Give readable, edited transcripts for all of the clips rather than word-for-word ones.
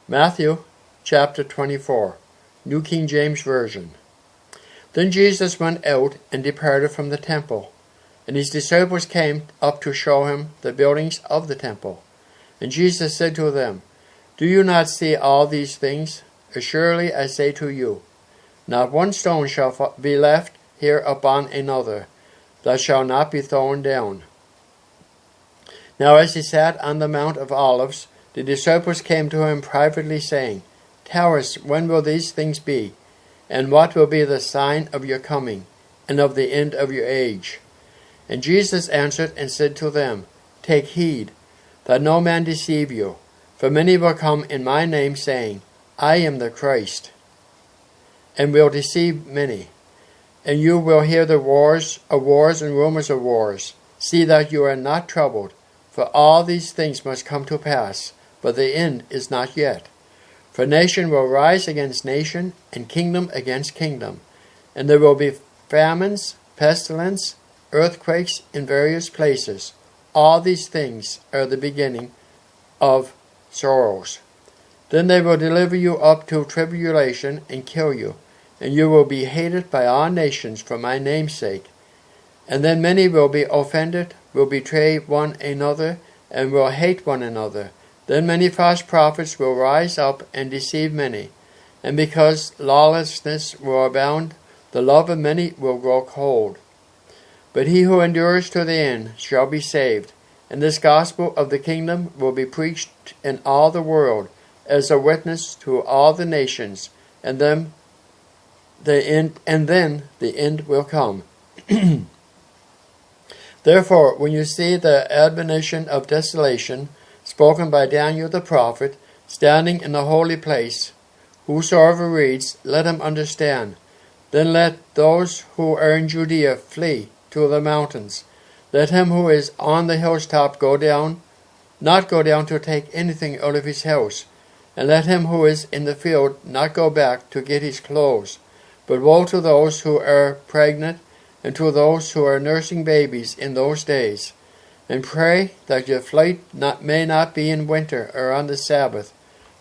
Matthew chapter 24, New King James Version. Then Jesus went out and departed from the temple, and his disciples came up to show him the buildings of the temple. And Jesus said to them, Do you not see all these things? Assuredly I say to you, not one stone shall be left here upon another, that shall not be thrown down. Now as he sat on the Mount of Olives, the disciples came to him privately, saying, Tell us, when will these things be? And what will be the sign of your coming, and of the end of your age? And Jesus answered and said to them, Take heed, that no man deceive you. For many will come in my name, saying, I am the Christ, and will deceive many. And you will hear the wars of wars and rumors of wars. See that you are not troubled, for all these things must come to pass, but the end is not yet. For nation will rise against nation, and kingdom against kingdom. And there will be famines, pestilence, earthquakes in various places. All these things are the beginning of sorrows. Then they will deliver you up to tribulation and kill you, and you will be hated by all nations for my name's sake. And then many will be offended, will betray one another, and will hate one another. Then many false prophets will rise up and deceive many. And because lawlessness will abound, the love of many will grow cold. But he who endures to the end shall be saved. And this gospel of the kingdom will be preached in all the world as a witness to all the nations, and then the end will come. Therefore, when you see the admonition of desolation spoken by Daniel the prophet, standing in the holy place, whosoever reads, let him understand. Then let those who are in Judea flee to the mountains. Let him who is on the hilltop not go down to take anything out of his house. And let him who is in the field not go back to get his clothes. But woe to those who are pregnant, and to those who are nursing babies in those days. And pray that your flight may not be in winter or on the Sabbath,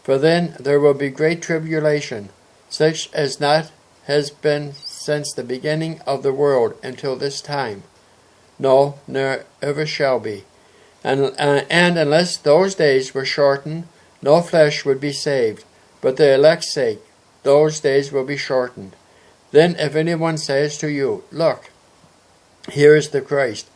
for then there will be great tribulation, such as not has been since the beginning of the world until this time. No, nor ever shall be. And unless those days were shortened, no flesh would be saved, but the elect's sake, those days will be shortened. Then if anyone says to you, Look, here is the Christ,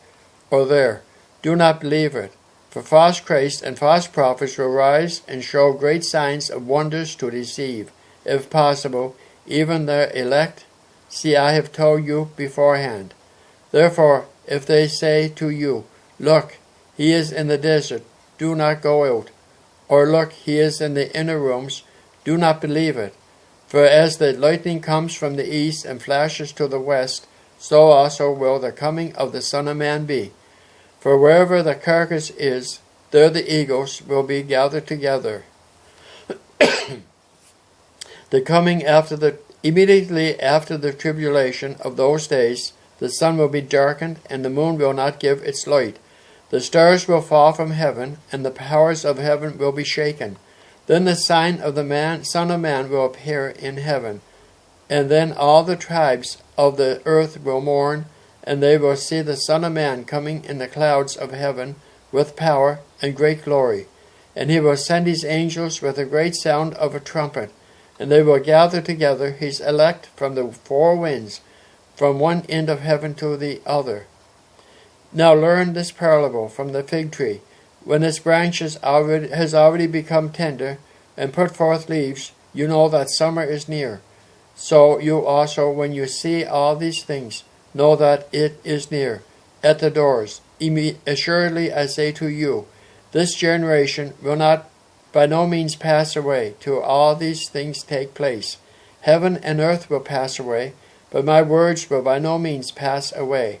or there, do not believe it. For false Christs and false prophets will rise and show great signs of wonders to deceive, if possible, even the elect. See, I have told you beforehand. Therefore, if they say to you, Look, he is in the desert, do not go out. Or look, he is in the inner rooms, do not believe it. For as the lightning comes from the east and flashes to the west, so also will the coming of the Son of Man be. For wherever the carcass is, there the eagles will be gathered together. Immediately after the tribulation of those days, the sun will be darkened, and the moon will not give its light. The stars will fall from heaven, and the powers of heaven will be shaken. Then the sign of the Son of Man will appear in heaven. And then all the tribes of the earth will mourn, and they will see the Son of Man coming in the clouds of heaven with power and great glory. And he will send his angels with a great sound of a trumpet, and they will gather together his elect from the four winds, from one end of heaven to the other. Now learn this parable from the fig tree. When its branch has already become tender and put forth leaves, you know that summer is near. So you also, when you see all these things, know that it is near, at the doors. Assuredly I say to you, this generation will not by no means pass away till all these things take place. Heaven and earth will pass away, but my words will by no means pass away.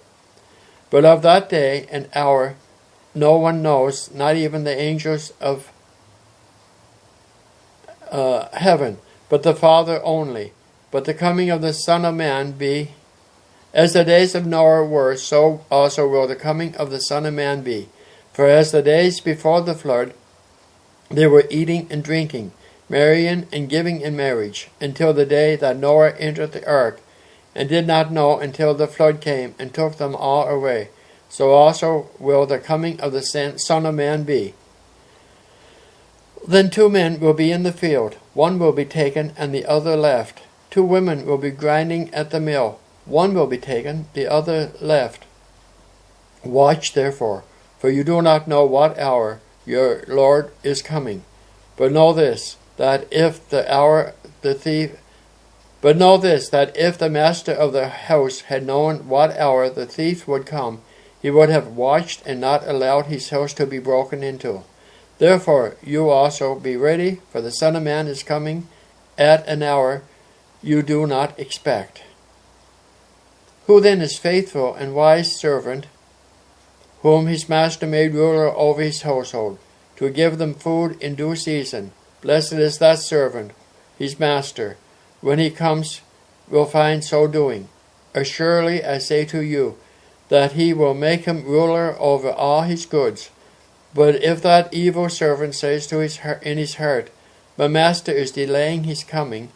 But of that day and hour no one knows, not even the angels of heaven, but the Father only. But the coming of the Son of Man be, as the days of Noah were, so also will the coming of the Son of Man be. For as the days before the flood, they were eating and drinking, marrying and giving in marriage, until the day that Noah entered the ark, and did not know until the flood came and took them all away. So also will the coming of the Son of Man be. Then 2 men will be in the field, one will be taken and the other left. 2 women will be grinding at the mill, one will be taken, the other left. Watch therefore, for you do not know what hour your Lord is coming. But know this, that if the master of the house had known what hour the thief would come, he would have watched and not allowed his house to be broken into. Therefore you also be ready, for the Son of Man is coming at an hour you do not expect. Who then is faithful and wise servant, whom his master made ruler over his household, to give them food in due season? Blessed is that servant, his master, when he comes, will find so doing. Assuredly I say to you, that he will make him ruler over all his goods. But if that evil servant says in his heart, my master is delaying his coming,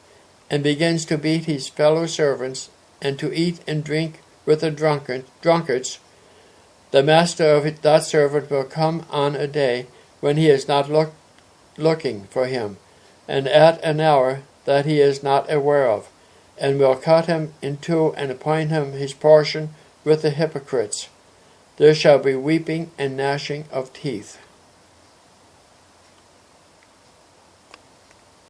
and begins to beat his fellow servants, and to eat and drink with the drunkards, the master of that servant will come on a day when he is not looking for him, and at an hour that he is not aware of, and will cut him in two and appoint him his portion with the hypocrites. There shall be weeping and gnashing of teeth.